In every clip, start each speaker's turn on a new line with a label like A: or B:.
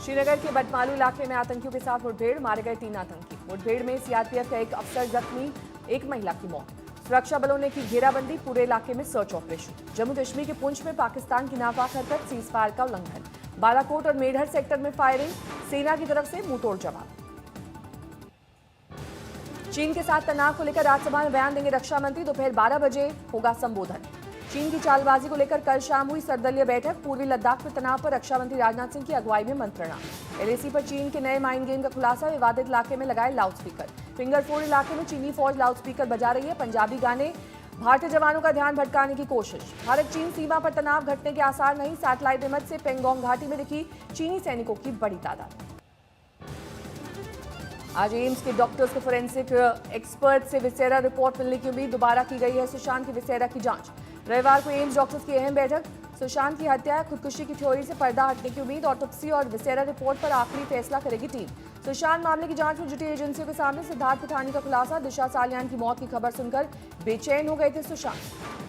A: श्रीनगर के बटमालू इलाके में आतंकियों के साथ मुठभेड़, मारे गए 3 आतंकी। मुठभेड़ में सीआरपीएफ का एक अफसर जख्मी, एक महिला की मौत। सुरक्षा बलों ने की घेराबंदी, पूरे इलाके में सर्च ऑपरेशन। जम्मू कश्मीर के पुंछ में पाकिस्तान की नापाक हरकत, सीज फायर का उल्लंघन। बालाकोट और मेढर सेक्टर में फायरिंग, सेना की तरफ से मुंहतोड़ जवाब। चीन के साथ तनाव को लेकर राज्यसभा में बयान देंगे रक्षा मंत्री, दोपहर 12 बजे होगा संबोधन। चीन की चालबाजी को लेकर कल शाम हुई सर्वदलीय बैठक, पूर्वी लद्दाख में तनाव पर रक्षा मंत्री राजनाथ सिंह की अगुवाई में मंत्रणा। एलएसी पर चीन के नए माइंड गेम का खुलासा, विवादित इलाके में लगाए लाउडस्पीकर। फिंगरफोर्ड इलाके में चीनी फौज लाउडस्पीकर बजा रही है, पंजाबी गाने, भारतीय जवानों का ध्यान भटकाने की कोशिश। भारत चीन सीमा पर तनाव घटने के आसार नहीं, सैटेलाइट इमेज से पेंगोंग घाटी में दिखी चीनी सैनिकों की बड़ी तादाद। आज एम्स के डॉक्टर्स को फोरेंसिक एक्सपर्ट से विसेरा रिपोर्ट मिलने की उम्मीद, दोबारा की गई है सुशांत की विसेरा की जांच। रविवार को एम्स डॉक्टर्स की अहम बैठक, सुशांत की हत्या खुदकुशी की थ्योरी से पर्दा हटने की उम्मीद। ऑटोप्सी और विसेरा रिपोर्ट पर आखिरी फैसला करेगी टीम। सुशांत मामले की जांच में जुटी एजेंसियों के सामने सिद्धार्थ पिठानी का खुलासा, दिशा सालियान की मौत की खबर सुनकर बेचैन हो गए थे सुशांत।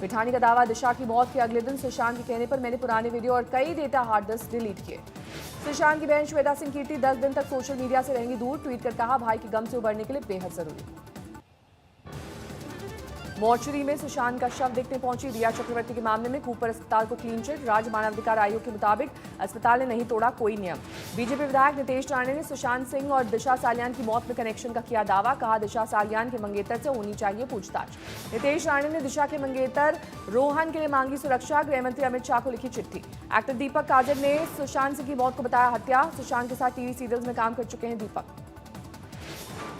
A: पिठानी का दावा, दिशा की मौत के अगले दिन सुशांत के कहने पर मैंने पुराने वीडियो और कई डेटा हार्ड डिस्क डिलीट किए। सुशांत की बहन श्वेता सिंह कीर्ति 10 दिन तक सोशल मीडिया से रहेंगी दूर, ट्वीट कर कहा भाई के गम से उबरने के लिए बेहद जरूरी। मोर्चरी में सुशांत का शव देखने पहुंची रिया चक्रवर्ती के मामले में कूपर अस्पताल को क्लीन चिट, राज्य मानवाधिकार आयोग के मुताबिक अस्पताल ने नहीं तोड़ा कोई नियम। बीजेपी विधायक नितेश राणे ने सुशांत सिंह और दिशा सालियान की मौत में कनेक्शन का किया दावा, कहा दिशा सालियान के मंगेतर से होनी चाहिए पूछताछ। नितेश राणे ने दिशा के मंगेतर रोहन के लिए मांगी सुरक्षा, गृहमंत्री अमित शाह को लिखी चिट्ठी। एक्टर दीपक काजल ने सुशांत सिंह की मौत को बताया हत्या, सुशांत के साथ टीवी सीरियल्स में काम कर चुके हैं दीपक।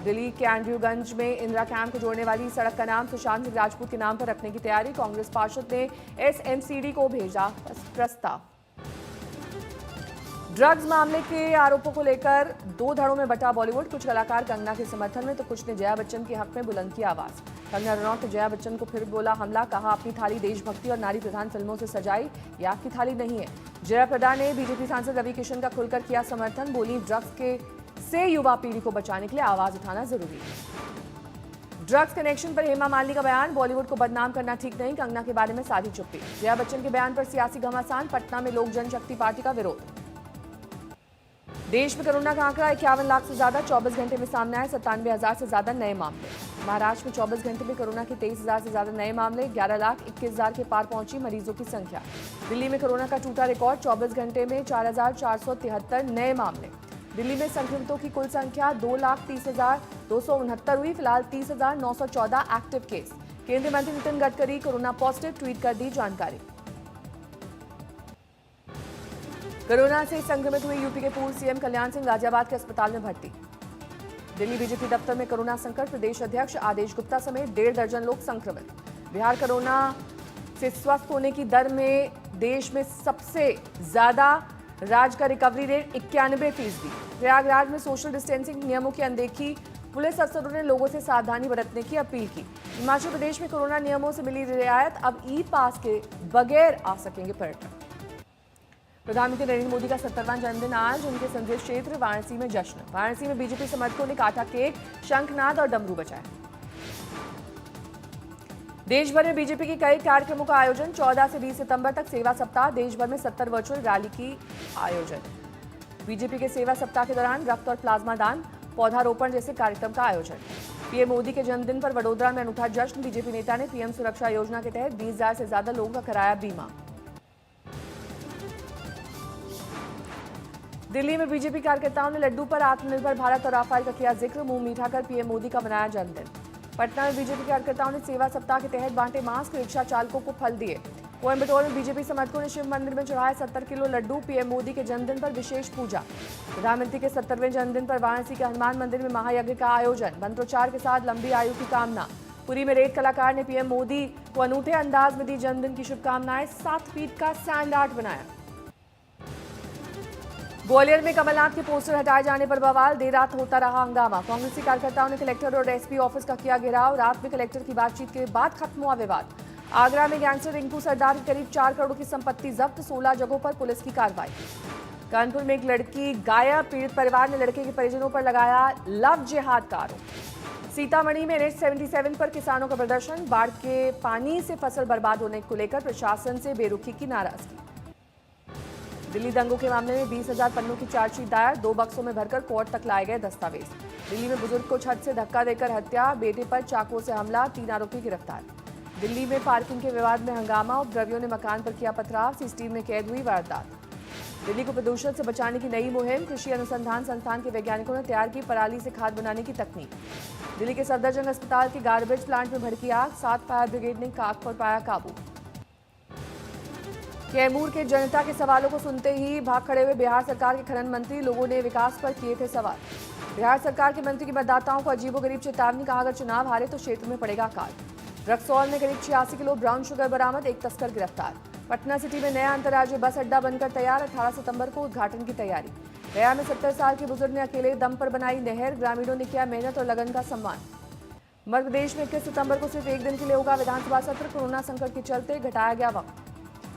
A: दिल्ली के एंड्रयूगंज में इंदिरा कैंप को जोड़ने वाली सड़क का नाम सुशांत सिंह राजपूत के नाम पर रखने की तैयारी, कांग्रेस पार्षद ने एसएमसीडी को भेजा प्रस्ताव। ड्रग्स मामले के आरोपों को लेकर 2 धड़ों में बटा बॉलीवुड, कुछ कलाकार कंगना के समर्थन में तो कुछ ने जया बच्चन के हक में बुलंद की आवाज। कंगना रनौत ने जया बच्चन को फिर बोला हमला, कहा अपनी थाली देशभक्ति और नारी प्रधान फिल्मों से सजाई, ये आपकी थाली नहीं है। जया प्रदा ने बीजेपी सांसद रवि किशन का खुलकर किया समर्थन, बोली ड्रग्स के से युवा पीढ़ी को बचाने के लिए आवाज उठाना जरूरी है। ड्रग्स कनेक्शन पर हेमा मालिनी का बयान, बॉलीवुड को बदनाम करना ठीक नहीं, कंगना के बारे में साधी चुप्पी। जया बच्चन के बयान पर सियासी घमासान, पटना में लोक जनशक्ति पार्टी का विरोध। देश में कोरोना का आंकड़ा 51 लाख से ज्यादा, 24 घंटे में सामने आए 97,000 से ज्यादा नए मामले। महाराष्ट्र में 24 घंटे में कोरोना के 23,000 से ज्यादा नए मामले, 11,21,000 के पार पहुंची मरीजों की संख्या। दिल्ली में कोरोना का टूटा रिकॉर्ड, 24 घंटे में 4,473 नए मामले। दिल्ली में संक्रमितों की कुल संख्या 2,30,269 हुई, फिलहाल 30,914 एक्टिव केस। केंद्रीय मंत्री Nitin Gadkari corona positive, tweet कर दी जानकारी। कोरोना से संक्रमित हुए यूपी के पूर्व सीएम कल्याण सिंह गाजियाबाद के अस्पताल में भर्ती। दिल्ली बीजेपी दफ्तर में कोरोना संकट, प्रदेश अध्यक्ष आदेश गुप्ता समेत 1.5 दर्जन लोग संक्रमित। बिहार कोरोना से स्वस्थ होने की दर में देश में सबसे ज्यादा, राज्य का रिकवरी रेट 91%। प्रयागराज में सोशल डिस्टेंसिंग नियमों की अनदेखी, पुलिस अफसरों ने लोगों से सावधानी बरतने की अपील की। हिमाचल प्रदेश में कोरोना नियमों से मिली रियायत, अब ई पास के बगैर आ सकेंगे पर्यटक। प्रधानमंत्री नरेंद्र मोदी का 70वां जन्मदिन आज, उनके संसदीय क्षेत्र वाराणसी में जश्न। वाराणसी में बीजेपी समर्थकों ने काटा केक, शंखनाद और डमरू बजाए। देश भर में बीजेपी के कई कार्यक्रमों का आयोजन, 14 से 20 सितंबर तक सेवा सप्ताह, देश भर में 70 वर्चुअल रैली की आयोजन। बीजेपी के सेवा सप्ताह के दौरान रक्त और प्लाज्मा दान, पौधारोपण जैसे कार्यक्रम का आयोजन। पीएम मोदी के जन्मदिन पर वडोदरा में अनूठा जश्न, बीजेपी नेता ने पीएम सुरक्षा योजना के तहत 20,000 से ज्यादा लोगों का कराया बीमा। दिल्ली में बीजेपी कार्यकर्ताओं ने लड्डू पर आत्मनिर्भर भारत और राफेल का किया जिक्र, मुंह मीठा कर पीएम मोदी का मनाया जन्मदिन। पटना में बीजेपी कार्यकर्ताओं ने सेवा सप्ताह के तहत बांटे मास्क, रिक्शा चालकों को फल दिए। कोयम्बटूर में बीजेपी समर्थकों ने शिव मंदिर में चढ़ाए 70 किलो लड्डू, पीएम मोदी के जन्मदिन पर विशेष पूजा। प्रधानमंत्री के 70वें जन्मदिन पर वाराणसी के हनुमान मंदिर में महायज्ञ का आयोजन, मंत्रोच्चार के साथ लंबी आयु की कामना। पुरी में रेत कलाकार ने पीएम मोदी को अनूठे अंदाज में दी जन्मदिन की शुभकामनाएं, 7 फीट का सैंड आर्ट बनाया। ग्वालियर में कमलनाथ के पोस्टर हटाए जाने पर बवाल, देर रात होता रहा हंगामा। कांग्रेसी कार्यकर्ताओं ने कलेक्टर और एसपी ऑफिस का किया घेराव, रात में कलेक्टर की बातचीत के बाद खत्म हुआ विवाद। आगरा में गैंगस्टर रिंकू सरदार की करीब 4 करोड़ की संपत्ति जब्त, 16 जगहों पर पुलिस की कार्रवाई। कानपुर में एक लड़की गायब, पीड़ित परिवार ने लड़के के परिजनों पर लगाया लव जिहाद का आरोप। सीतामढ़ी में NH 77 पर किसानों का प्रदर्शन, बाढ़ के पानी से फसल बर्बाद होने को लेकर प्रशासन से बेरुखी की नाराजगी। दिल्ली दंगों के मामले में 20,000 पन्नों की चार्जशीट दायर, 2 बक्सों में भरकर कोर्ट तक लाए गए दस्तावेज। दिल्ली में बुजुर्ग को छत से धक्का देकर हत्या, बेटे पर चाकू से हमला, 3 आरोपी गिरफ्तार। दिल्ली में पार्किंग के विवाद में हंगामा, उपद्रवियों ने मकान पर किया पथराव, सीसीटीवी में कैद हुई वारदात। दिल्ली को प्रदूषण से बचाने की नई मुहिम, कृषि अनुसंधान संस्थान के वैज्ञानिकों ने तैयार की पराली से खाद बनाने की तकनीक। दिल्ली के सफदरजंग अस्पताल के गार्बेज प्लांट में भड़की आग, 7 फायर ब्रिगेड ने आग पर पाया काबू। कैमूर के जनता के सवालों को सुनते ही भाग खड़े हुए बिहार सरकार के खनन मंत्री, लोगों ने विकास पर किए थे सवाल। बिहार सरकार के मंत्री की मतदाताओं को अजीबोगरीब चेतावनी, कहा अगर चुनाव हारे तो क्षेत्र में पड़ेगा अकाल। रक्सौल में करीब 86 किलो ब्राउन शुगर बरामद, 1 तस्कर गिरफ्तार। पटना सिटी में नया अंतर्राज्यीय बस अड्डा बनकर तैयार, 18 सितंबर को उद्घाटन की तैयारी। गया में 70 साल के बुजुर्ग ने अकेले दम पर बनाई नहर, ग्रामीणों ने किया मेहनत और लगन का सम्मान। मध्य प्रदेश में 21 सितंबर को सिर्फ 1 दिन के लिए होगा विधानसभा सत्र, कोरोना संकट के चलते घटाया गया वक्त।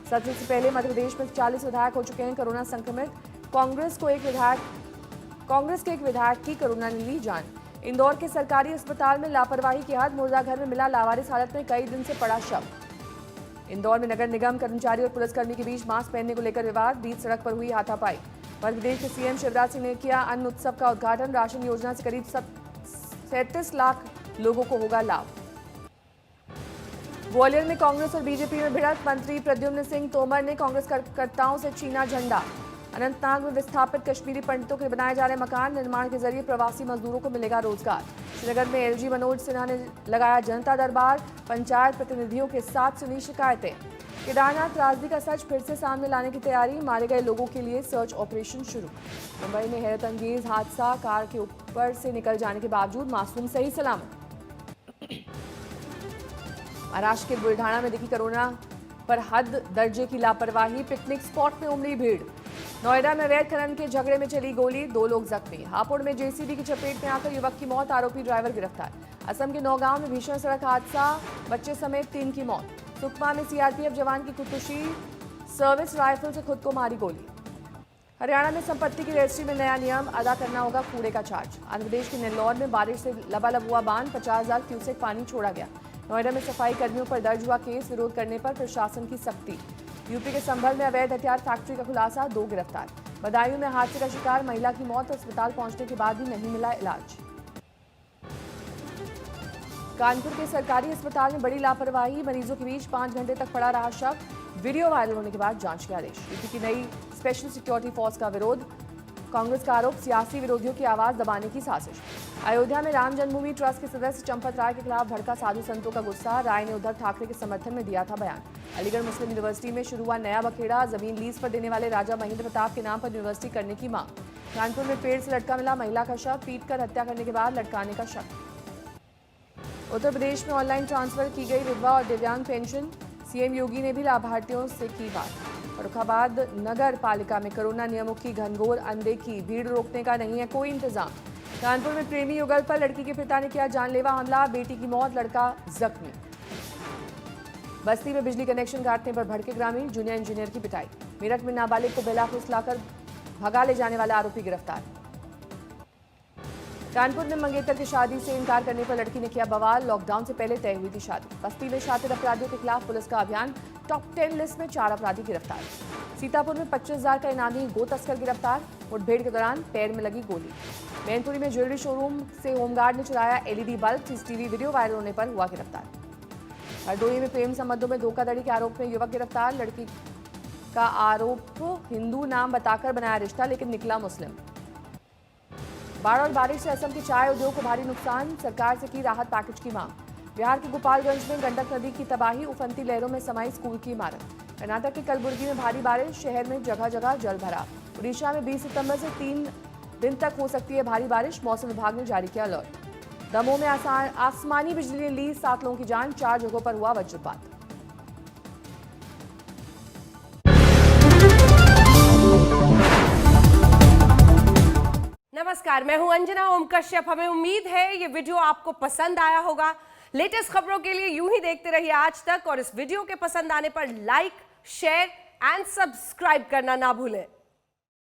A: सत्र से पहले मध्य प्रदेश में 40 विधायक हो चुके हैं कोरोना संक्रमित। कांग्रेस के एक विधायक की कोरोना ने ली जान। इंदौर के सरकारी अस्पताल में लापरवाही की हद, मुर्दा घर में मिला लावारिस हालत में कई दिन से पड़ा शव। इंदौर में नगर निगम कर्मचारी और पुलिसकर्मी के बीच मास्क पहनने को लेकर विवाद, बीच सड़क पर हुई हाथापाई। मध्य प्रदेश के सीएम शिवराज सिंह ने किया अन्न उत्सव का उद्घाटन, राशन योजना से करीब 37 लाख लोगों को होगा लाभ। ग्वालियर में कांग्रेस और बीजेपी में भिड़ंत, मंत्री प्रद्युम्न सिंह तोमर ने कांग्रेस कार्यकर्ताओं से छीना झंडा। अनंतनाग में विस्थापित कश्मीरी पंडितों के बनाए जा रहे मकान निर्माण के जरिए प्रवासी मजदूरों को मिलेगा रोजगार। श्रीनगर में एलजी मनोज सिन्हा ने लगाया जनता दरबार, पंचायत प्रतिनिधियों के साथ सुनी शिकायतें। केदारनाथ त्रासदी का सच फिर से सामने लाने की तैयारी, मारे गए लोगों के लिए सर्च ऑपरेशन शुरू। मुंबई में हैरत अंगेज हादसा, कार के ऊपर से निकल जाने के बावजूद मासूम सही सलामत। महाराष्ट्र के बुलढाणा में दिखी कोरोना पर हद दर्जे की लापरवाही, पिकनिक स्पॉट में उमड़ी भीड़। नोएडा में अवैध खनन के झगड़े में चली गोली, 2 लोग जख्मी। हापुड़ में जेसीबी की चपेट में आकर युवक की मौत, आरोपी ड्राइवर गिरफ्तार। असम के नौगांव में भीषण सड़क हादसा, बच्चे समेत 3 की मौत। सुकमा में सीआरपीएफ जवान की खुदकुशी, सर्विस राइफल से खुद को मारी गोली। हरियाणा में संपत्ति की रजिस्ट्री में नया नियम, अदा करना होगा कूड़े का चार्ज। आंध्र प्रदेश के नेल्लौर में बारिश से लबालब हुआ बांध, 50,000 क्यूसेक पानी छोड़ा गया। नोएडा में सफाई कर्मियों पर दर्ज हुआ केस, विरोध करने पर प्रशासन की सख्ती। यूपी के संभल में अवैध हथियार फैक्ट्री का खुलासा, 2 गिरफ्तार। बदायूं में हादसे का शिकार महिला की मौत, अस्पताल पहुंचने के बाद भी नहीं मिला इलाज। कानपुर के सरकारी अस्पताल में बड़ी लापरवाही, मरीजों के बीच 5 घंटे तक पड़ा रहा शव। वीडियो वायरल होने के बाद जांच के आदेश। यूपी की नई स्पेशल सिक्योरिटी फोर्स का विरोध, कांग्रेस का आरोप सियासी विरोधियों की आवाज दबाने की साजिश। अयोध्या में राम जन्मभूमि ट्रस्ट के सदस्य चंपत राय के खिलाफ भड़का साधु संतों का गुस्सा, राय ने उद्धव ठाकरे के समर्थन में दिया था बयान। अलीगढ़ मुस्लिम यूनिवर्सिटी में शुरू हुआ नया बखेड़ा, जमीन लीज पर देने वाले राजा महेंद्र प्रताप के नाम पर यूनिवर्सिटी करने की मांग। कानपुर में पेड़ से लटका मिला महिला का शव, पीटकर हत्या करने के बाद लटकाने का शक। उत्तर प्रदेश में ऑनलाइन ट्रांसफर की गई विधवा और दिव्यांग पेंशन, सीएम योगी ने भी लाभार्थियों से की बात। फर्रुखाबाद नगर पालिका में कोरोना नियमों की घनघोर अनदेखी, भीड़ रोकने का नहीं है कोई इंतजाम। कानपुर में प्रेमी युगल पर लड़की के पिता ने किया जानलेवा हमला, बेटी की मौत, लड़का जख्मी। बस्ती में बिजली कनेक्शन काटने पर भड़के ग्रामीण, जूनियर इंजीनियर की पिटाई। मेरठ में नाबालिग को बेला फुसलाकर भगा ले जाने वाला आरोपी गिरफ्तार। कानपुर में मंगेतर की शादी से इनकार करने पर लड़की ने किया बवाल, लॉकडाउन से पहले तय हुई थी शादी। बस्ती में शातिर अपराधियों के खिलाफ पुलिस का अभियान, टॉप 10 लिस्ट में 4 अपराधी गिरफ्तार। सीतापुर में 25,000 का इनामी गो तस्कर गिरफ्तार, मुठभेड़ के दौरान पैर में लगी गोली। मैनपुरी में ज्वेलरी शोरूम से होमगार्ड ने चुराया LED bulb, CCTV video viral होने पर हुआ गिरफ्तार। हरदोई में प्रेम संबंधों में धोखाधड़ी के आरोप में युवक गिरफ्तार, लड़की का आरोप हिंदू नाम बताकर बनाया रिश्ता लेकिन निकला मुस्लिम। बाढ़ और बारिश से असम के चाय उद्योग को भारी नुकसान, सरकार से की राहत पैकेज की मांग। बिहार के गोपालगंज में गंडक नदी की तबाही, उफनती लहरों में समाई स्कूल की इमारत। कर्नाटक के कलबुर्गी में भारी बारिश, शहर में जगह जगह जल भराव। उड़ीसा में 20 सितंबर से 3 दिन तक हो सकती है भारी बारिश, मौसम विभाग ने जारी किया अलर्ट। दमोह में आसमानी बिजली ने ली 7 लोगों की जान, 4 जगहों पर हुआ वज्रपात।
B: नमस्कार, मैं हूं अंजना ओम कश्यप। हमें उम्मीद है ये वीडियो आपको पसंद आया होगा। लेटेस्ट खबरों के लिए यूं ही देखते रहिए आज तक, और इस वीडियो के पसंद आने पर लाइक, शेयर एंड सब्सक्राइब करना ना भूलें।